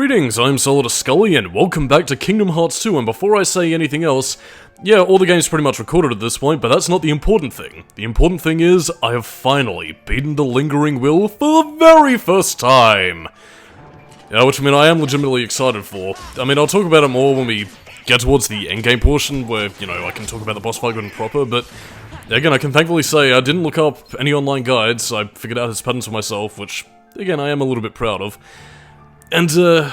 Greetings, I'm Solidus-Skully and welcome back to Kingdom Hearts 2, and before I say anything else, yeah, all the game's pretty much recorded at this point, but that's not the important thing. The important thing is, I have finally beaten the Lingering Will for the very first time! Yeah, which I mean, I am legitimately excited for. I mean, I'll talk about it more when we get towards the endgame portion, where, you know, I can talk about the boss fight good and proper, but again, I can thankfully say I didn't look up any online guides, I figured out his patterns for myself, which, again, I am a little bit proud of. And, yeah,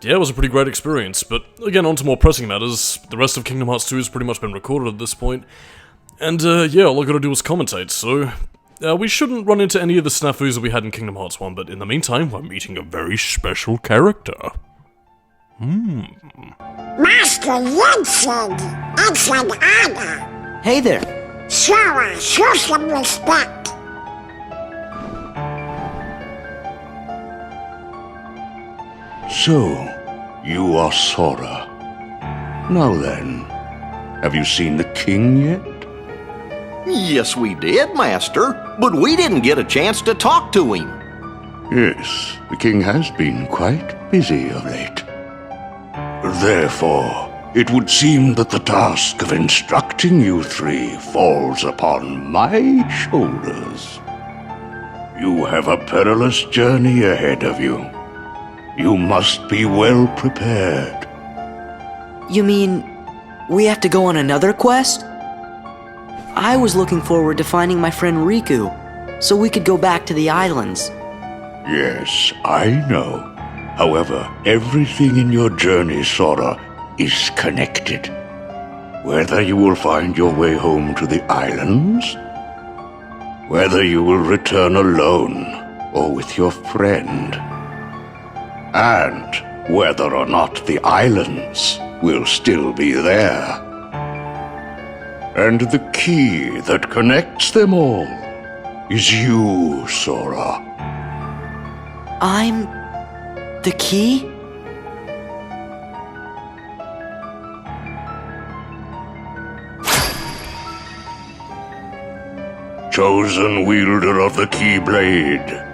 it was a pretty great experience, but again, on to more pressing matters. The rest of Kingdom Hearts 2 has pretty much been recorded at this point, and, yeah, all I gotta do is commentate, so we shouldn't run into any of the snafus that we had in Kingdom Hearts 1, but in the meantime, we're meeting a very special character. Master Yensid, it's an honor. Hey there. Sora, show some respect. So, you are Sora. Now then, have you seen the king yet? Yes, we did, Master, but we didn't get a chance to talk to him. Yes, the king has been quite busy of late. Therefore, it would seem that the task of instructing you three falls upon my shoulders. You have a perilous journey ahead of you. You must be well prepared. You mean, we have to go on another quest? I was looking forward to finding my friend Riku, so we could go back to the islands. Yes, I know. However, everything in your journey, Sora, is connected. Whether you will find your way home to the islands, whether you will return alone or with your friend, and whether or not the islands will still be there. And the key that connects them all is you, Sora. I'm the key? Chosen wielder of the Keyblade,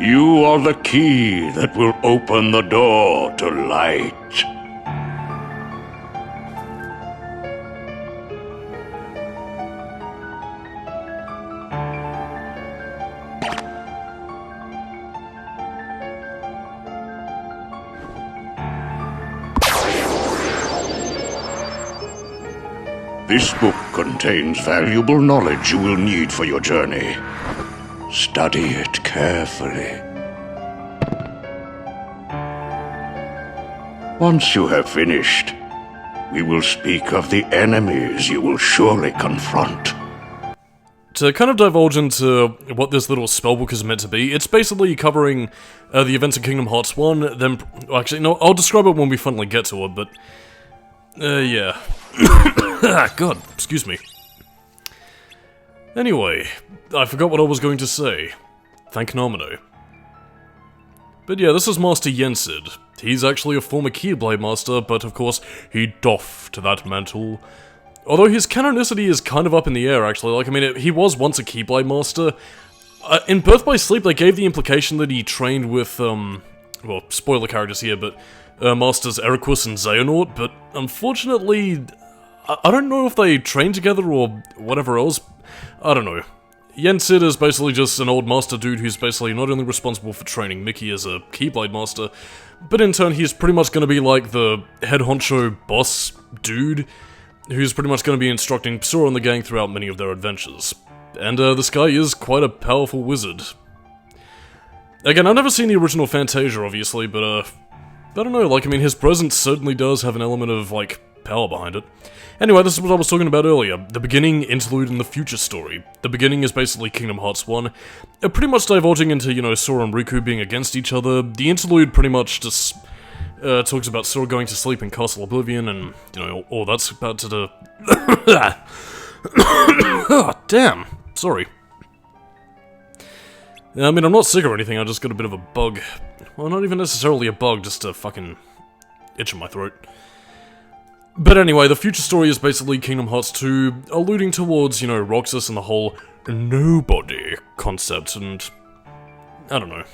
you are the key that will open the door to light. This book contains valuable knowledge you will need for your journey. Study it carefully. Once you have finished, we will speak of the enemies you will surely confront. To kind of divulge into what this little spellbook is meant to be, it's basically covering the events of Kingdom Hearts 1, then... Actually, no, I'll describe it when we finally get to it, but... yeah. God, excuse me. Anyway, I forgot what I was going to say. Thank Nomura. But yeah, this is Master Yensid. He's actually a former Keyblade master, but of course, he doffed that mantle. Although his canonicity is kind of up in the air, actually. Like, I mean, he was once a Keyblade master. In Birth by Sleep, they gave the implication that he trained with, well, spoiler characters here, but Masters Eriquus and Xehanort, but unfortunately, I don't know if they trained together or whatever else. I don't know. Yensid is basically just an old master dude who's basically not only responsible for training Mickey as a Keyblade master, but in turn he's pretty much going to be like the head honcho boss dude, who's pretty much going to be instructing Sora and the gang throughout many of their adventures. And this guy is quite a powerful wizard. Again, I've never seen the original Fantasia, obviously, but I don't know, like, I mean, his presence certainly does have an element of, like, power behind it. Anyway, this is what I was talking about earlier. The beginning, interlude, and the future story. The beginning is basically Kingdom Hearts 1. Pretty much divulging into, you know, Sora and Riku being against each other. The interlude pretty much just talks about Sora going to sleep in Castle Oblivion and, you know, all that's about to do... Oh, damn. Sorry. I mean, I'm not sick or anything, I just got a bit of a bug. Well, not even necessarily a bug, just a fucking itch in my throat. But anyway, the future story is basically Kingdom Hearts 2, alluding towards, you know, Roxas and the whole nobody concept, and I don't know.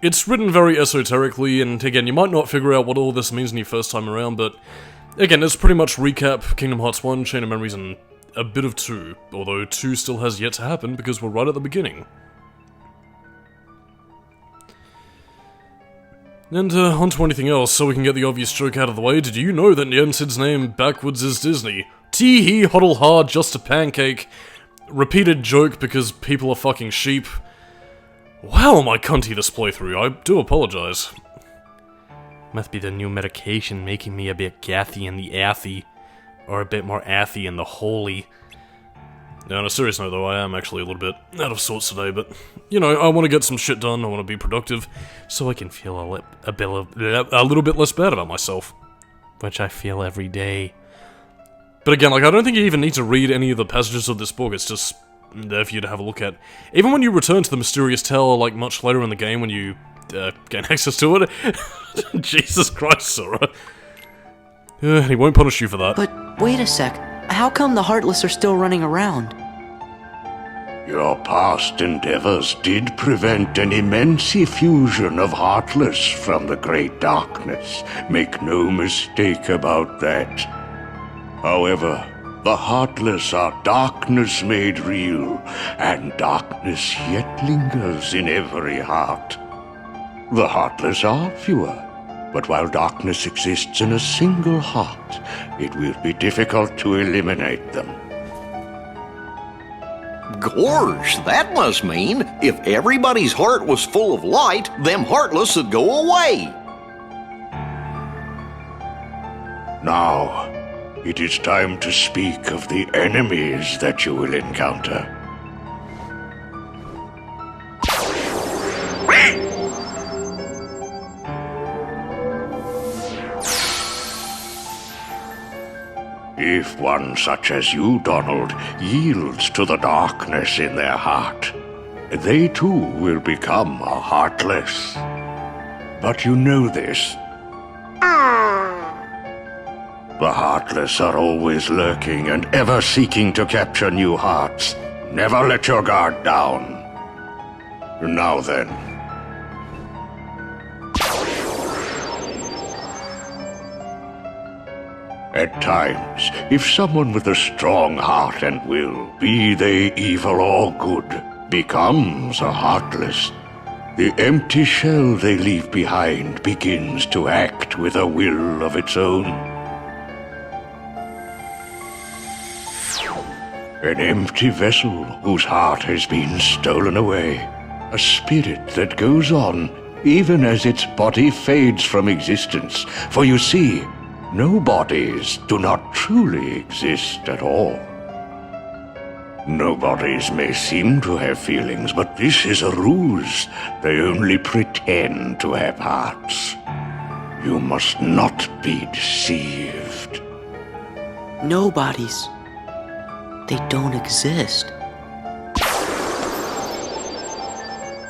it's written very esoterically, and again, you might not figure out what all this means in your first time around, but again, it's pretty much recap Kingdom Hearts 1, Chain of Memories, and a bit of 2, although 2 still has yet to happen because we're right at the beginning. And on to anything else, so we can get the obvious joke out of the way. Did you know that Yensid's name backwards is Disney? Tee-hee, huddle hard, just a pancake. Repeated joke because people are fucking sheep. Wow, my cunty this playthrough, I do apologize. Must be the new medication making me a bit gathy in the athy. Or a bit more athy in the holy. Now, on a serious note though, I am actually a little bit out of sorts today, but, you know, I want to get some shit done, I want to be productive, so I can feel a little bit less bad about myself. Which I feel every day. But again, like, I don't think you even need to read any of the passages of this book, it's just there for you to have a look at. Even when you return to the mysterious tower, like, much later in the game, when you gain access to it. Jesus Christ, Sora. He won't punish you for that. But wait a sec, how come the Heartless are still running around? Your past endeavors did prevent an immense effusion of Heartless from the Great Darkness. Make no mistake about that. However, the Heartless are darkness made real, and darkness yet lingers in every heart. The Heartless are fewer, but while darkness exists in a single heart, it will be difficult to eliminate them. Gorge, that must mean if everybody's heart was full of light, them Heartless would go away. Now, it is time to speak of the enemies that you will encounter. If one such as you, Donald, yields to the darkness in their heart, they too will become a Heartless. But you know this. The Heartless are always lurking and ever seeking to capture new hearts. Never let your guard down. Now then. At times, if someone with a strong heart and will, be they evil or good, becomes a Heartless, the empty shell they leave behind begins to act with a will of its own. An empty vessel whose heart has been stolen away. A spirit that goes on even as its body fades from existence. For you see, nobodies do not truly exist at all. Nobodies may seem to have feelings, but this is a ruse. They only pretend to have hearts. You must not be deceived. Nobodies. They don't exist.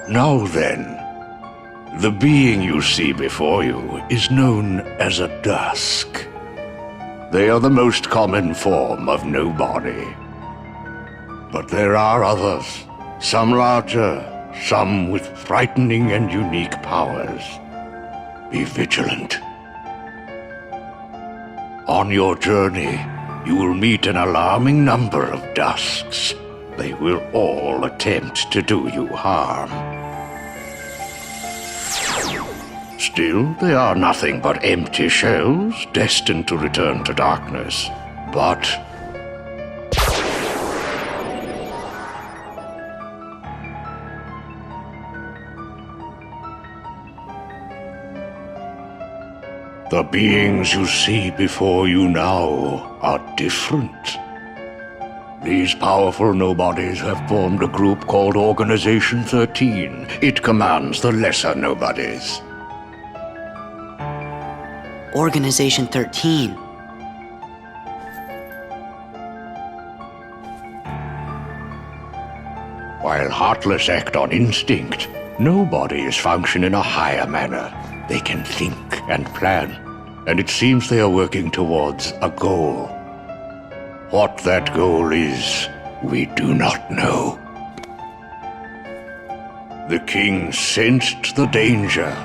Now then, the being you see before you is known as a dusk. They are the most common form of nobody. But there are others, some larger, some with frightening and unique powers. Be vigilant. On your journey, you will meet an alarming number of dusks. They will all attempt to do you harm. Still, they are nothing but empty shells, destined to return to darkness. But the beings you see before you now are different. These powerful nobodies have formed a group called Organization 13. It commands the lesser nobodies. Organization 13. While Heartless act on instinct, nobodies function in a higher manner. They can think and plan, and it seems they are working towards a goal. What that goal is, we do not know. The king sensed the danger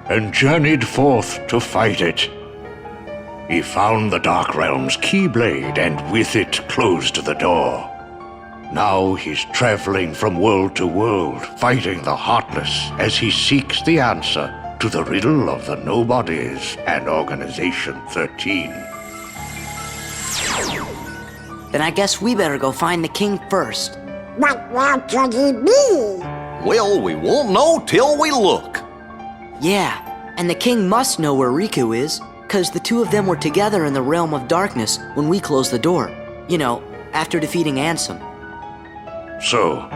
and journeyed forth to fight it. He found the Dark Realm's Keyblade and with it closed the door. Now he's traveling from world to world, fighting the Heartless as he seeks the answer to the riddle of the Nobodies and Organization 13. Then I guess we better go find the king first. But where could he be? Well, we won't know till we look. Yeah, and the king must know where Riku is, because the two of them were together in the Realm of Darkness when we closed the door. You know, after defeating Ansem. So,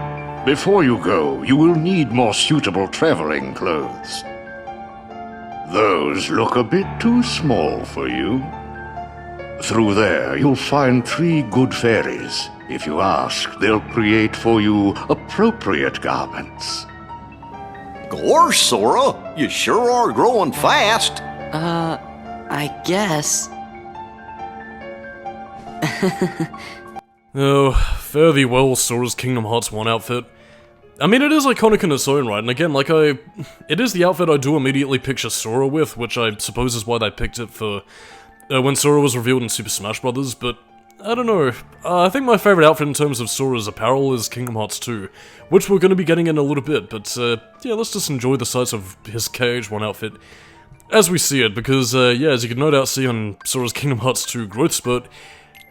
before you go, you will need more suitable traveling clothes. Those look a bit too small for you. Through there, you'll find 3 good fairies. If you ask, they'll create for you appropriate garments. Gosh, Sora, you sure are growing fast. I guess. Oh, fare thee well, Sora's Kingdom Hearts 1 outfit. I mean, it is iconic in its own right, and again, it is the outfit I do immediately picture Sora with, which I suppose is why they picked it for when Sora was revealed in Super Smash Bros., but I don't know. I think my favorite outfit in terms of Sora's apparel is Kingdom Hearts 2, which we're going to be getting in a little bit, but yeah, let's just enjoy the sights of his KH1 outfit as we see it, because yeah, as you can no doubt see on Sora's Kingdom Hearts 2 growth spurt,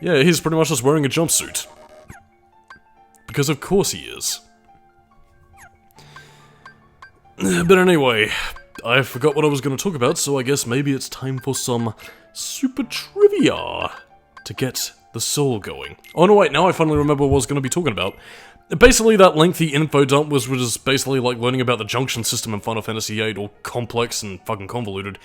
yeah, he's pretty much just wearing a jumpsuit. Because of course he is. But anyway, I forgot what I was going to talk about, so I guess maybe it's time for some super trivia to get the soul going. Oh no wait, now I finally remember what I was going to be talking about. Basically that lengthy info dump was just basically like learning about the junction system in Final Fantasy VIII, all complex and fucking convoluted.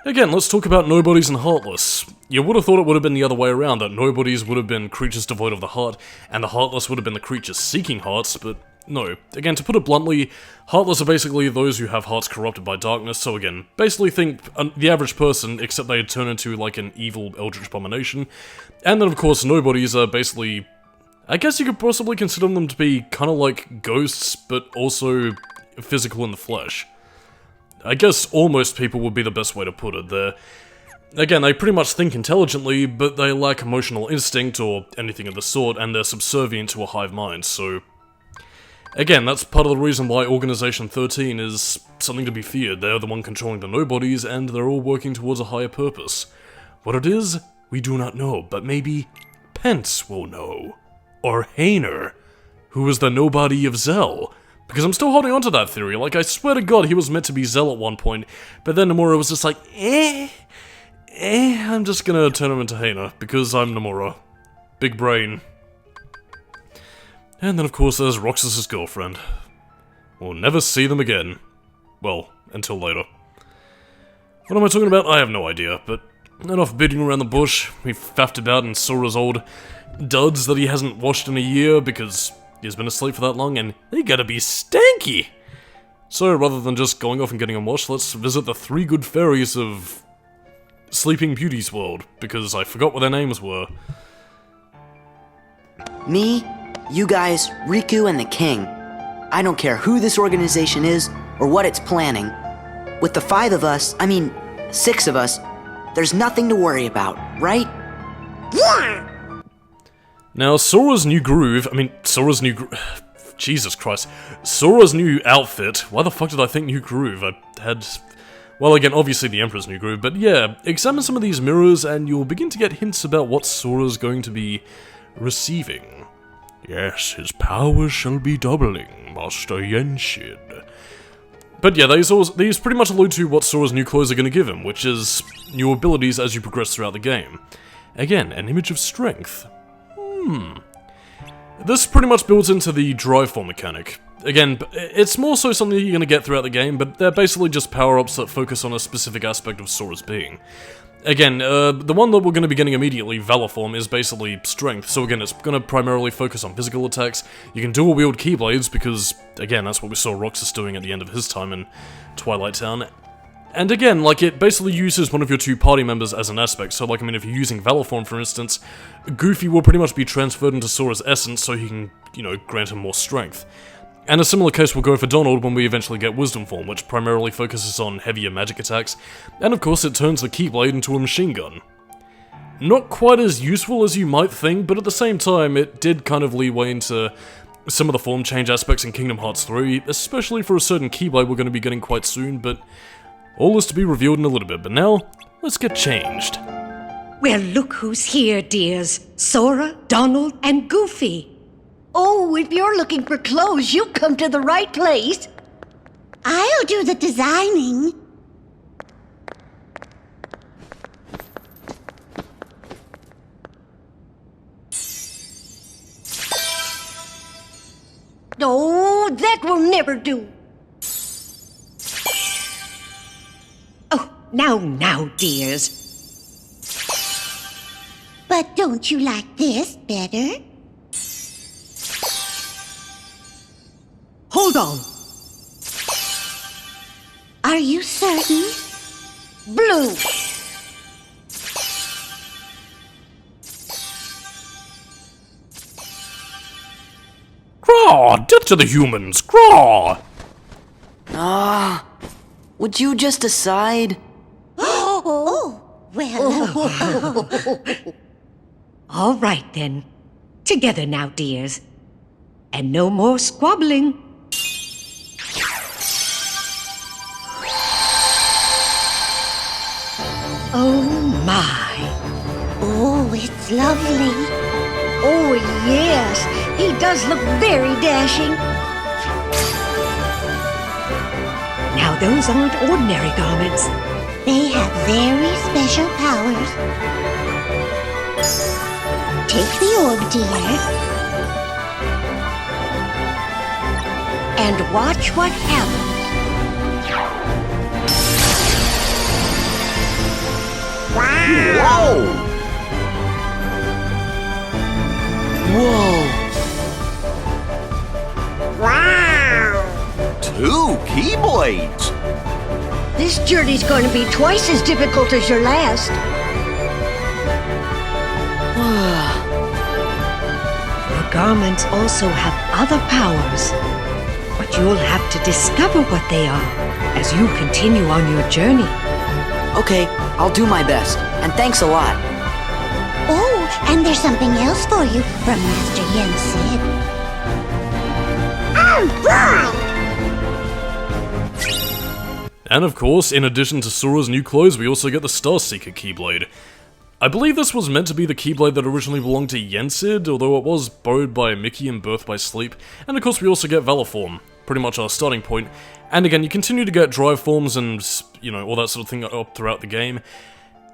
Again, let's talk about nobodies and heartless. You would have thought it would have been the other way around, that nobodies would have been creatures devoid of the heart, and the heartless would have been the creatures seeking hearts, but no. Again, to put it bluntly, heartless are basically those who have hearts corrupted by darkness, so again, basically think the average person, except they turn into like an evil eldritch abomination. And then of course, nobodies are basically, I guess you could possibly consider them to be kind of like ghosts, but also physical in the flesh. I guess almost people would be the best way to put it. Again, they pretty much think intelligently, but they lack emotional instinct or anything of the sort, and they're subservient to a hive mind, so again, that's part of the reason why Organization 13 is something to be feared. They're the one controlling the nobodies, and they're all working towards a higher purpose. What it is, we do not know, but maybe Pence will know. Or Hainer, who is the nobody of Zell. Because I'm still holding on to that theory, like I swear to god he was meant to be Zell at one point, but then Nomura was just like, I'm just gonna turn him into Hainer, because I'm Nomura. Big brain. And then of course there's Roxas's girlfriend. We'll never see them again. Well, until later. What am I talking about? I have no idea, but enough beating around the bush. We faffed about in Sora's old duds that he hasn't washed in a year because he's been asleep for that long and they gotta be stanky! So rather than just going off and getting them washed, let's visit the 3 good fairies of Sleeping Beauty's world, because I forgot what their names were. Me, you guys, Riku, and the king. I don't care who this organization is or what it's planning. With the 5 of us, 6 of us, there's nothing to worry about, right? Yeah! Now, Sora's new Jesus Christ. Sora's new outfit. Why the fuck did I think new groove? I had... Well, again, obviously the Emperor's new groove, but yeah, examine some of these mirrors and you'll begin to get hints about what Sora's going to be receiving. Yes, his powers shall be doubling, Master Yensid. But yeah, these pretty much allude to what Sora's new clothes are going to give him, which is new abilities as you progress throughout the game. Again, an image of strength. This pretty much builds into the drive form mechanic. Again, it's more so something you're going to get throughout the game, but they're basically just power-ups that focus on a specific aspect of Sora's being. Again, the one that we're going to be getting immediately, Valor Form, is basically strength, so again, it's going to primarily focus on physical attacks. You can dual-wield Keyblades, because, again, that's what we saw Roxas doing at the end of his time in Twilight Town. And again, like, it basically uses one of your 2 party members as an aspect, so like, if you're using Valor Form, for instance, Goofy will pretty much be transferred into Sora's essence so he can, grant him more strength. And a similar case will go for Donald when we eventually get Wisdom Form, which primarily focuses on heavier magic attacks, and of course it turns the Keyblade into a machine gun. Not quite as useful as you might think, but at the same time it did kind of leeway into some of the form change aspects in Kingdom Hearts 3, especially for a certain Keyblade we're going to be getting quite soon, but all is to be revealed in a little bit. But now, let's get changed. Well, look who's here, dears. Sora, Donald, and Goofy. Oh, if you're looking for clothes, you've come to the right place. I'll do the designing. Oh, that will never do. Oh, now, dears. But don't you like this better? Hold on. Are you certain? Blue. Craw! Death to the humans! Craw! Would you just decide? Oh, well. All right, then. Together now, dears. And no more squabbling. Oh, my. Oh, it's lovely. Oh, yes. He does look very dashing. Now, those aren't ordinary garments. They have very special powers. Take the orb, dear. And watch what happens. Whoa! Whoa! Wow! 2 Keyblades! This journey's going to be twice as difficult as your last. Your garments also have other powers. But you'll have to discover what they are as you continue on your journey. Okay, I'll do my best. And thanks a lot. Oh, and there's something else for you from Master Yensid. All right! And of course, in addition to Sora's new clothes, we also get the Starseeker Keyblade. I believe this was meant to be the Keyblade that originally belonged to Yensid, although it was borrowed by Mickey and birthed by Sleep. And of course we also get Valor Form, pretty much our starting point. And again, you continue to get Drive Forms and, you know, all that sort of thing up throughout the game.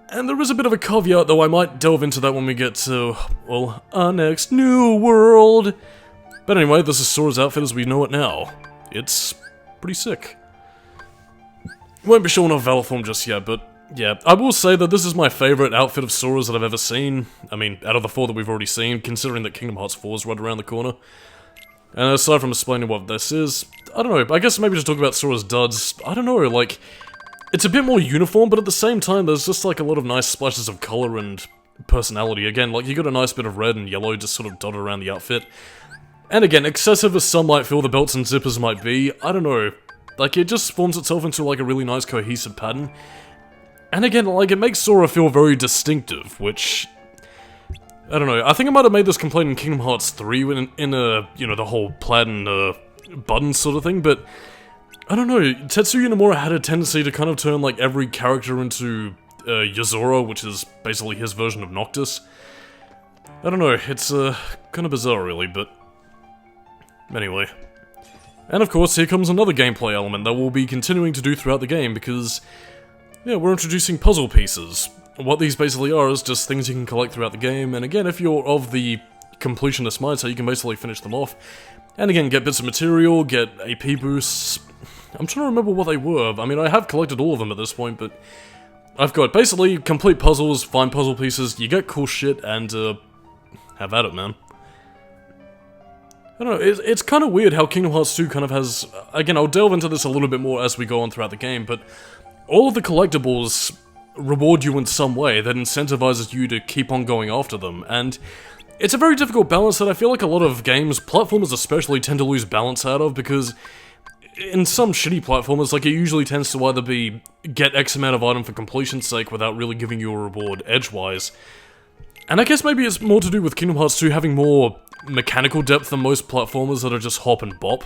And there is a bit of a caveat, though I might delve into that when we get to, well, our next new world. But anyway, this is Sora's outfit as we know it now. It's pretty sick. Won't be showing off Valor Form just yet, but yeah, I will say that this is my favourite outfit of Sora's that I've ever seen. I mean, out of the 4 that we've already seen, considering that Kingdom Hearts 4 is right around the corner. And aside from explaining what this is, I don't know, I guess maybe just talk about Sora's duds. I don't know, like, it's a bit more uniform, but at the same time, there's just like a lot of nice splashes of colour and personality. Again, like, you got a nice bit of red and yellow just sort of dotted around the outfit. And again, excessive as some might feel the belts and zippers might be, I don't know. Like, it just forms itself into, like, a really nice cohesive pattern. And again, like, it makes Sora feel very distinctive, which... I don't know, I think I might have made this complaint in Kingdom Hearts 3 when in you know, the whole plaid and, button sort of thing, but... I don't know, Tetsuya Nomura had a tendency to kind of turn, like, every character into, Yozora, which is basically his version of Noctis. I don't know, it's, kind of bizarre, really, but... Anyway... And of course, here comes another gameplay element that we'll be continuing to do throughout the game, because, yeah, we're introducing puzzle pieces. What these basically are is just things you can collect throughout the game, and again, if you're of the completionist mindset, you can basically finish them off. And again, get bits of material, get AP boosts. I'm trying to remember what they were. I mean, I have collected all of them at this point, but I've got basically complete puzzles, find puzzle pieces, you get cool shit, and, have at it, man. I don't know, it's kind of weird how Kingdom Hearts 2 kind of has... Again, I'll delve into this a little bit more as we go on throughout the game, but all of the collectibles reward you in some way that incentivizes you to keep on going after them, and it's a very difficult balance that I feel like a lot of games, platformers especially, tend to lose balance out of, because in some shitty platformers, like, it usually tends to either be get X amount of item for completion's sake without really giving you a reward edgewise. And I guess maybe it's more to do with Kingdom Hearts 2 having more mechanical depth than most platformers that are just hop and bop.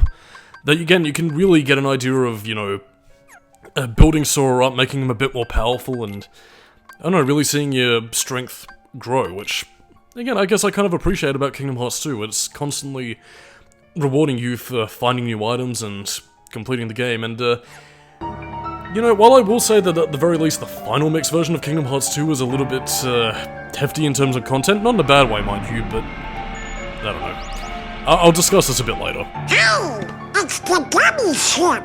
That, again, you can really get an idea of, you know, building Sora up, making him a bit more powerful, and, I don't know, really seeing your strength grow, which, again, I guess I kind of appreciate about Kingdom Hearts 2. It's constantly rewarding you for finding new items and completing the game, and, you know, while I will say that at the very least the final mix version of Kingdom Hearts 2 is a little bit, hefty in terms of content, not in a bad way, mind you, but, I don't know. I'll discuss this a bit later. Hey, it's the gummy ship.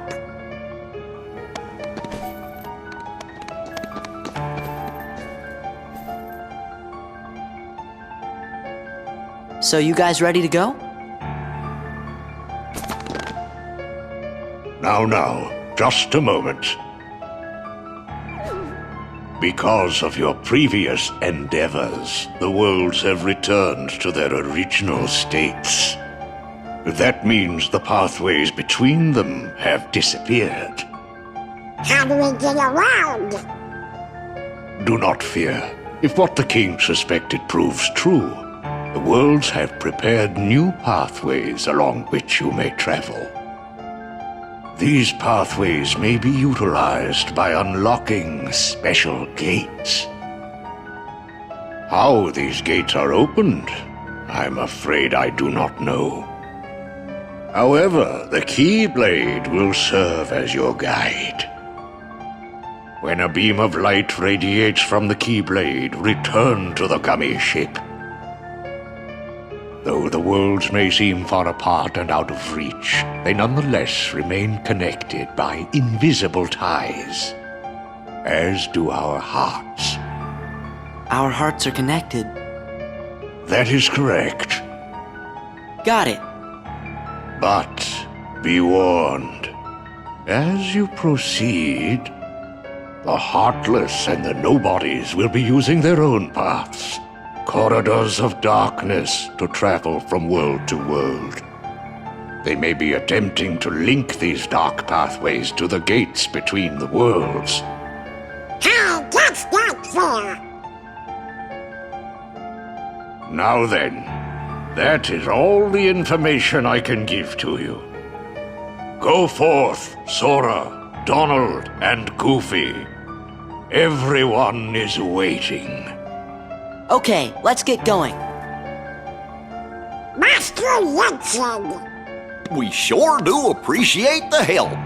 So you guys ready to go? Now, just a moment. Because of your previous endeavors, the worlds have returned to their original states. That means the pathways between them have disappeared. How do we get around? Do not fear. If what the king suspected proves true, the worlds have prepared new pathways along which you may travel. These pathways may be utilized by unlocking special gates. How these gates are opened, I'm afraid I do not know. However, the Keyblade will serve as your guide. When a beam of light radiates from the Keyblade, return to the gummy ship. Though the worlds may seem far apart and out of reach, they nonetheless remain connected by invisible ties, as do our hearts. Our hearts are connected. That is correct. Got it. But be warned, as you proceed, the Heartless and the Nobodies will be using their own paths. Corridors of darkness to travel from world to world. They may be attempting to link these dark pathways to the gates between the worlds. Hey, that's not fair. Now then, that is all the information I can give to you. Go forth, Sora, Donald, and Goofy. Everyone is waiting. Okay, let's get going. Master Yensid. We sure do appreciate the help.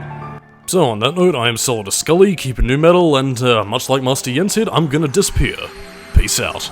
So on that note, I am Solidus-Skully, keeping new metal, and much like Master Yensid, I'm gonna disappear. Peace out.